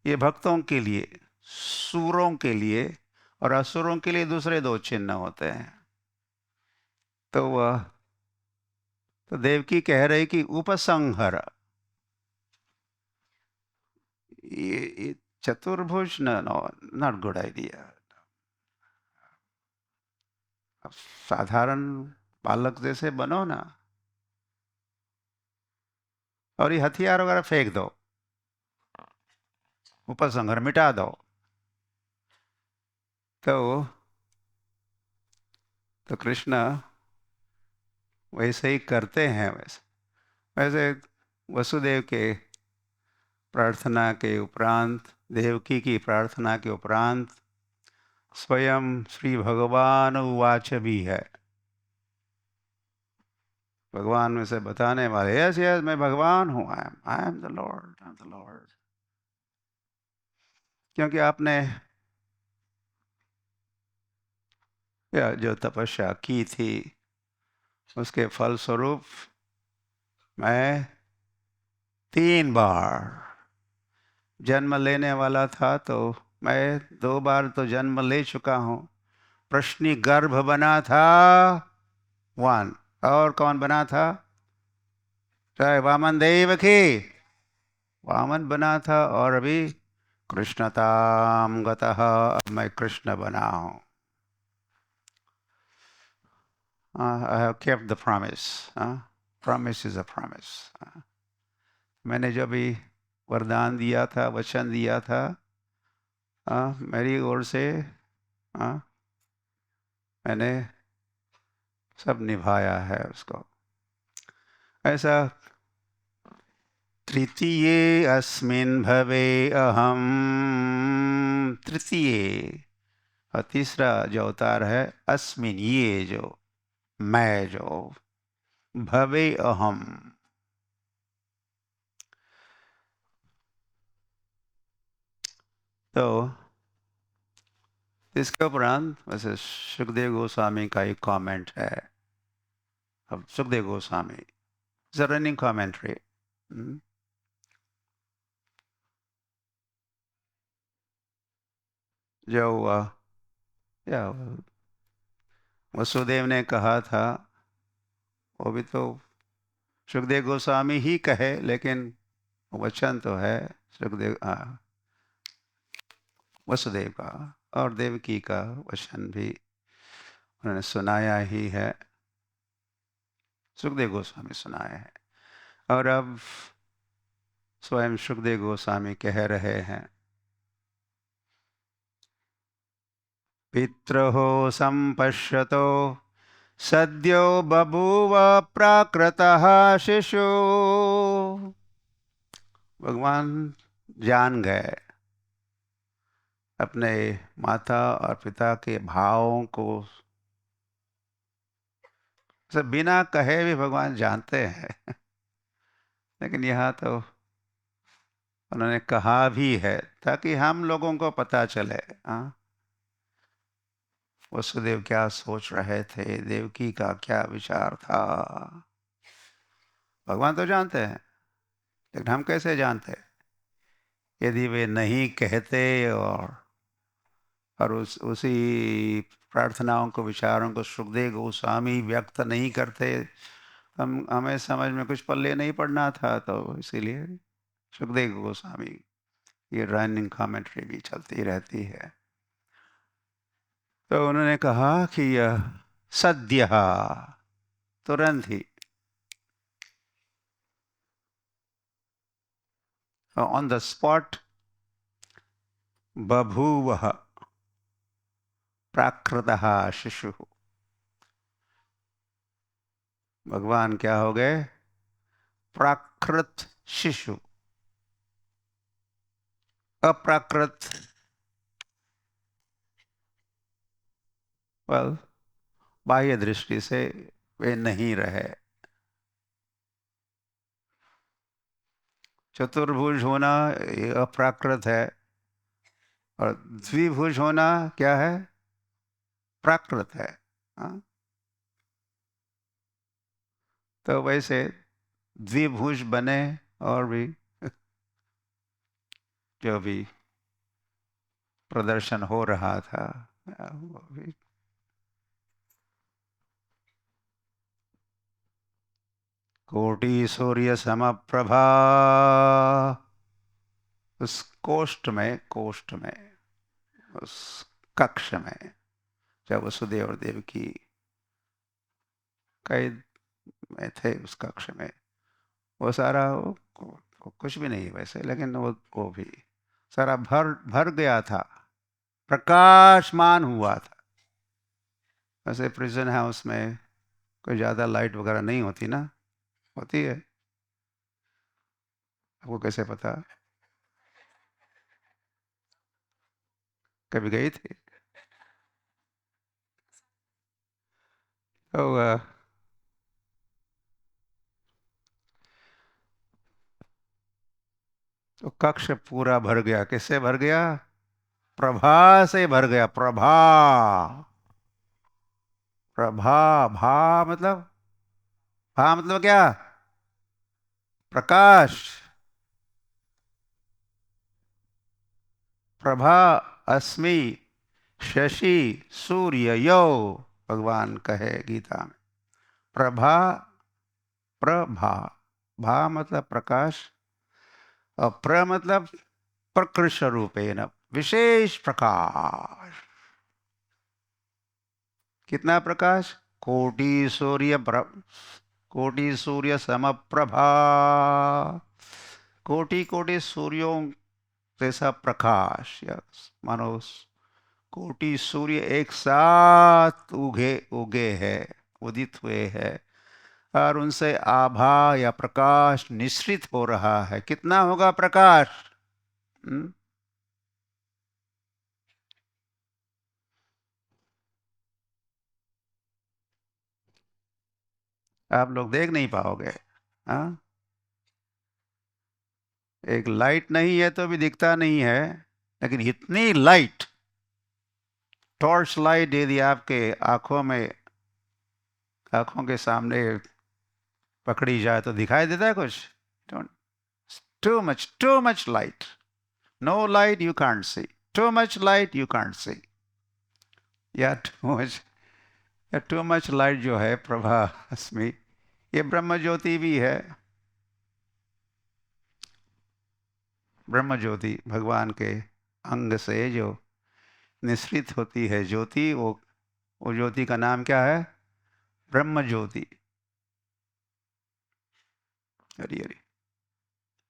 ये भक्तों के लिए, सूरों के लिए, और असुरों के लिए दूसरे दो चिन्ह होते हैं। तो वह, तो देवकी कह रही कि उपसंहर, ये चतुर्भुज, no no, not good idea. साधारण बालक जैसे बनो ना, और ये हथियार वगैरह फेंक दो, उपसंहर मिटा दो। तो कृष्ण वैसे ही करते हैं। वैसे वैसे वसुदेव के प्रार्थना के उपरांत, देवकी की प्रार्थना के उपरांत, स्वयं श्री भगवान उवाच भी है। भगवान में से बताने वाले, यस यस मैं भगवान हूँ, I am the Lord, I am the Lord. क्योंकि आपने या जो तपस्या की थी, उसके फलस्वरूप मैं 3 बार जन्म लेने वाला था, तो मैं 2 बार तो जन्म ले चुका हूँ। प्रश्नी गर्भ बना था, 1, और कौन बना था? चाहे वामन देव की, वामन बना था, और अभी कृष्णताम गतः, अब मैं कृष्ण बना हूँ। I have kept the promise. Promise is a promise. मैंने जो भी वरदान दिया था, वचन दिया था, मेरी ओर से मैंने सब निभाया है उसको। ऐसा तृतीये अस्मिन् भवे अहम, तृतीये, और तीसरा जो अवतार है अस्मिन्, ये जो मैं, जो भवे अहम। तो इसके उपरांत वैसे सुखदेव गोस्वामी का एक कमेंट है। अब Sukhdev Goswami is a running commentary. जो या वसुदेव ने कहा था, वो भी तो सुखदेव गोस्वामी ही कहे, लेकिन वचन तो है सुखदेव, वसुदेव का, और देवकी का वचन भी उन्होंने सुनाया ही है, सुखदेव गोस्वामी सुनाए हैं। और अब स्वयं सुखदेव गोस्वामी कह रहे हैं, पितृहो संपश्यतो सद्यो बभूव प्राकृतः शिशु। भगवान जान गए अपने माता और पिता के भावों को, सब बिना कहे भी भगवान जानते हैं। लेकिन यहाँ तो उन्होंने कहा भी है ताकि हम लोगों को पता चले, हाँ, वसुदेव क्या सोच रहे थे, देवकी का क्या विचार था। भगवान तो जानते हैं, लेकिन हम कैसे जानते? यदि वे नहीं कहते और उसी प्रार्थनाओं को, विचारों को सुखदेव गोस्वामी व्यक्त नहीं करते, हमें समझ में कुछ पल्ले नहीं पड़ना था। तो इसीलिए सुखदेव गोस्वामी ये रनिंग कमेंट्री भी चलती रहती है। तो उन्होंने कहा कि यह सद्य, तुरंत ही, ऑन द स्पॉट, बभूव प्राकृतः शिशु, भगवान क्या हो गए? प्राकृत शिशु। अप्राकृत, वेल, बाह्य दृष्टि से वे नहीं रहे। चतुर्भुज होना ये अप्राकृत है, और द्विभुज होना क्या है? प्राकृत है। हाँ? तो वैसे द्विभुज बने, और भी जो भी प्रदर्शन हो रहा था वो भी। कोटि सूर्य समप्रभा, उस कोष्ठ में, उस कक्ष में, जब वसुदेव और देवकी कैद में थे उस कक्ष में, वो सारा कुछ भी नहीं वैसे, लेकिन वो भी सारा भर भर गया था, प्रकाशमान हुआ था। वैसे प्रिजन हाउस में कोई ज़्यादा लाइट वगैरह नहीं होती ना? होती है? आपको कैसे पता? कभी गई थी? तो तो कक्ष पूरा भर गया। किससे भर गया? प्रभा से भर गया। प्रभा, प्रभा, भा मतलब, भा मतलब क्या? प्रकाश। प्रभा अस्मि शशि सूर्य यो, भगवान कहे गीता में। प्रभा, प्रभा, भा मतलब प्रकाश, और प्र मतलब प्रकृष्ट रूपेण, विशेष प्रकाश। कितना प्रकाश? कोटि सूर्य समप्रभा, कोटि कोटि सूर्यों जैसा प्रकाश, या मानो कोटि सूर्य एक साथ उगे है, उदित हुए हैं, और उनसे आभा या प्रकाश निश्रित हो रहा है। कितना होगा प्रकाश? हम्म? आप लोग देख नहीं पाओगे। हाँ, एक लाइट नहीं है तो भी दिखता नहीं है, लेकिन इतनी लाइट, टॉर्च लाइट यदि आपके आंखों के सामने पकड़ी जाए तो दिखाई देता है कुछ? Too much light, no light you can't see, too much light you can't see, या टू मच लाइट जो है प्रभा अस्मि, ये ब्रह्म ज्योति भी है। ब्रह्म ज्योति भगवान के अंग से जो निश्रित होती है ज्योति, वो ज्योति का नाम क्या है? ब्रह्म ज्योति। हरी हरी।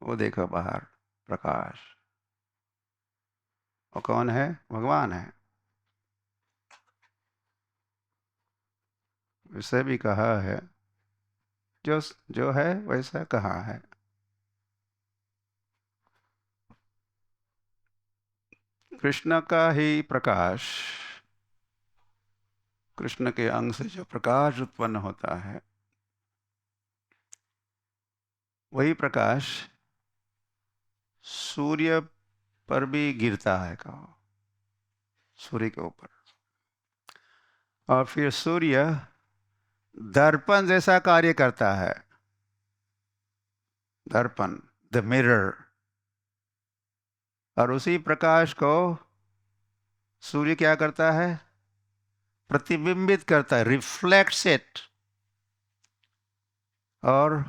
वो देखो बाहर प्रकाश, वो कौन है? भगवान है। इसे भी कहा है, जो जो है वैसा कहा है। कृष्ण का ही प्रकाश, कृष्ण के अंग से जो प्रकाश उत्पन्न होता है, वही प्रकाश सूर्य पर भी गिरता है, कहो, सूर्य के ऊपर। और फिर सूर्य दर्पण जैसा कार्य करता है। दर्पण, द मिरर। और उसी प्रकाश को सूर्य क्या करता है? प्रतिबिंबित करता है, रिफ्लेक्ट्स इट। और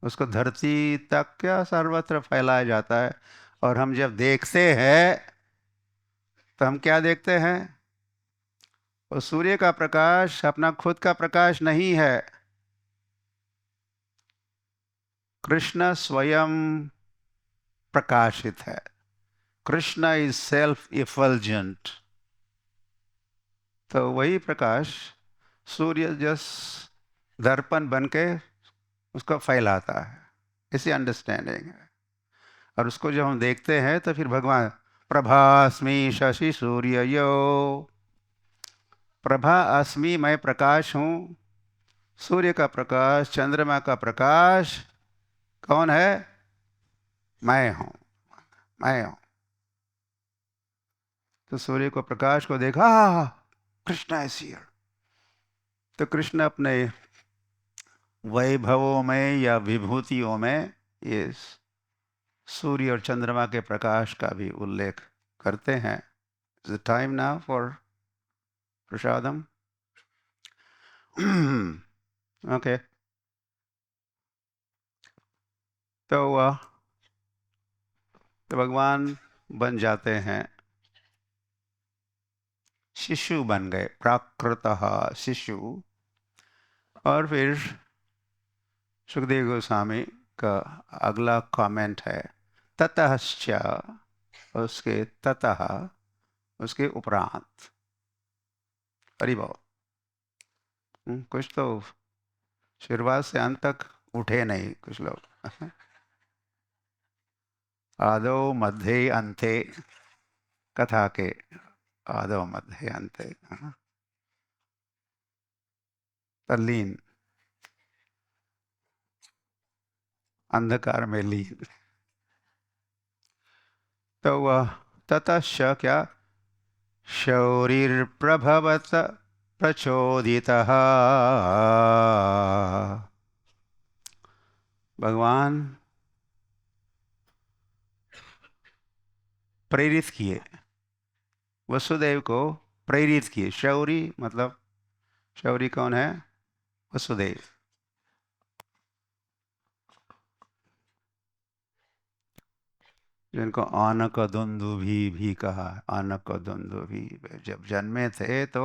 उसको धरती तक क्या सर्वत्र फैलाया जाता है। और हम जब देखते हैं तो हम क्या देखते हैं? वो सूर्य का प्रकाश अपना खुद का प्रकाश नहीं है। कृष्ण स्वयं प्रकाशित है। Krishna is self effulgent. तो वही प्रकाश सूर्य जस दर्पण बन के उसको फैलाता है। इसी अंडरस्टैंडिंग है। और उसको जब हम देखते हैं तो फिर भगवान, प्रभास्मि शशि सूर्य यो। प्रभा अस्मि, मैं प्रकाश हूँ। सूर्य का प्रकाश, चंद्रमा का प्रकाश कौन है? मैं हूँ, मैं हूँ। तो सूर्य को, प्रकाश को देखा, कृष्ण इज हियर। तो कृष्ण अपने वैभवों में या विभूतियों में ये सूर्य और चंद्रमा के प्रकाश का भी उल्लेख करते हैं। Is the time now for prasadam? Okay. तो तो भगवान बन जाते हैं, शिशु बन गए, प्राकृतः शिशु। और फिर सुखदेव गोस्वामी का अगला कमेंट है, ततश्च, उसके ततः, उसके उपरांत। हरि बोल। कुछ तो शुरुआत से अंत तक उठे नहीं कुछ लोग। आदो मध्य अंते, कथा के आदो मध्य अंते तल्लीन, अंधकार में लीन। तो वह ततश्च क्या? शौरिर्प्रभवत प्रचोदितः। भगवान प्रेरित किए, वसुदेव को प्रेरित किए। शौरी मतलब, शौरी कौन है? वसुदेव। जिनको आनक दुंदुभी भी कहा है। आनक दुंदुभी जब जन्मे थे तो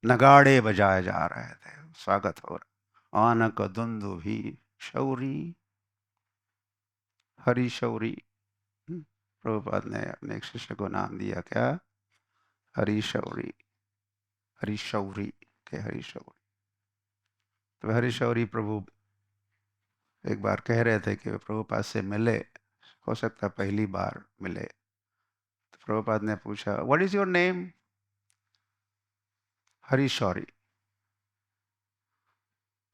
नगाड़े बजाए जा रहे थे, स्वागत हो रहा। आनक दुंदुभी शौरी, हरि शौरी। प्रभुपाद ने अपने एक शिष्य को नाम दिया क्या? हरि शौरी। हरि शौरी के हरि शौरी। तो हरि शौरी प्रभु एक बार कह रहे थे कि वे प्रभुपाद से मिले, हो सकता पहली बार मिले। तो प्रभुपाद ने पूछा, what is your name? Hari Shauri.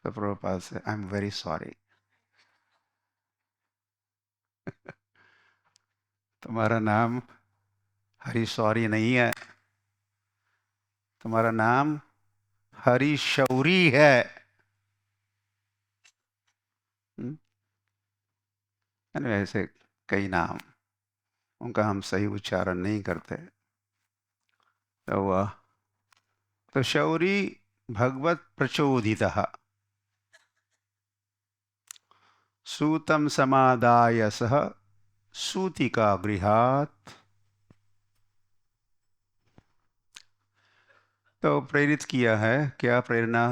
तो प्रभुपाद से, आई एम वेरी सॉरी। तुम्हारा नाम हरि शौरी नहीं है, तुम्हारा नाम हरि शौरी है। ऐसे कई नाम, उनका हम सही उच्चारण नहीं करते। तो वह, तो शौरी भगवत प्रचोदितः सूतं समादाय सह सूतिका गृहात्। तो प्रेरित किया है, क्या प्रेरणा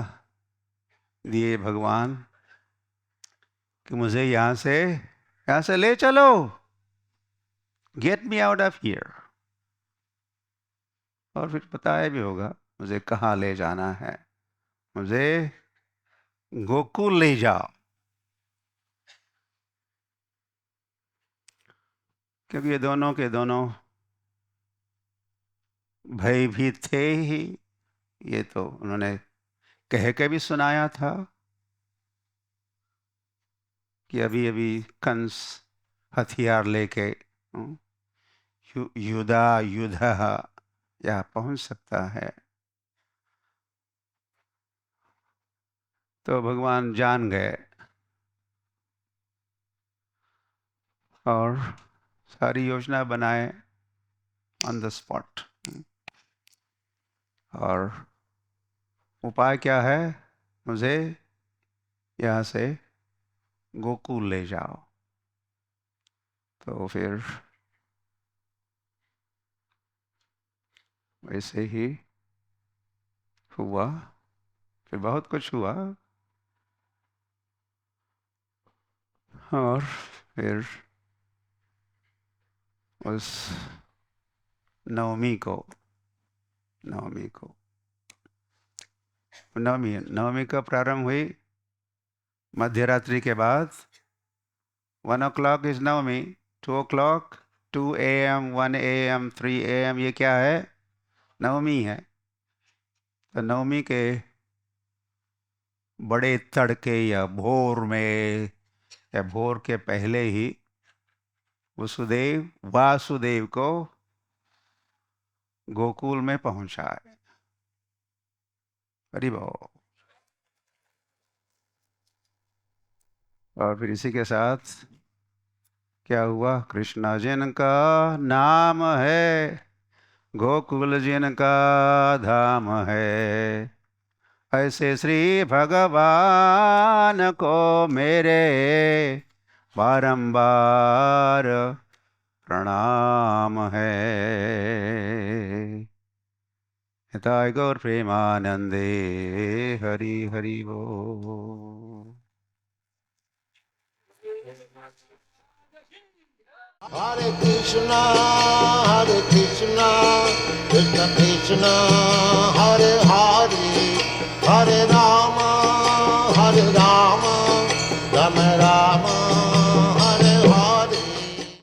दिए भगवान? कि मुझे यहां से ले चलो, get me out of here. और फिर बताया भी होगा मुझे कहाँ ले जाना है, मुझे गोकुल ले जाओ। क्योंकि ये दोनों के दोनों भयभीत थे ही, ये तो उन्होंने कह के भी सुनाया था कि अभी अभी कंस हथियार लेके युधा युद्ध यहाँ पहुंच सकता है। तो भगवान जान गए और सारी योजना बनाए ऑन द स्पॉट। और उपाय क्या है, मुझे यहाँ से गोकुल ले जाओ। तो फिर वैसे ही हुआ, फिर बहुत कुछ हुआ। और फिर उस नवमी को नवमी का प्रारंभ हुई मध्यरात्रि के बाद। 1 o'clock is Navami, 2 o'clock, 2 AM, 1 AM, 3 AM, ये क्या है, नवमी है। तो नवमी के बड़े तड़के या भोर में या भोर के पहले ही वासुदेव को गोकुल में पहुंचाए। हरि बोल। और फिर इसी के साथ क्या हुआ, कृष्ण जिनका नाम है, गोकुल जिनका धाम है, ऐसे श्री भगवान को मेरे बारंबार प्रणाम है। हिताय गौर प्रेमानंदे, हरि हरि बोल। Hare Krishna, Krishna Krishna, Hare Hare, Hare Rama.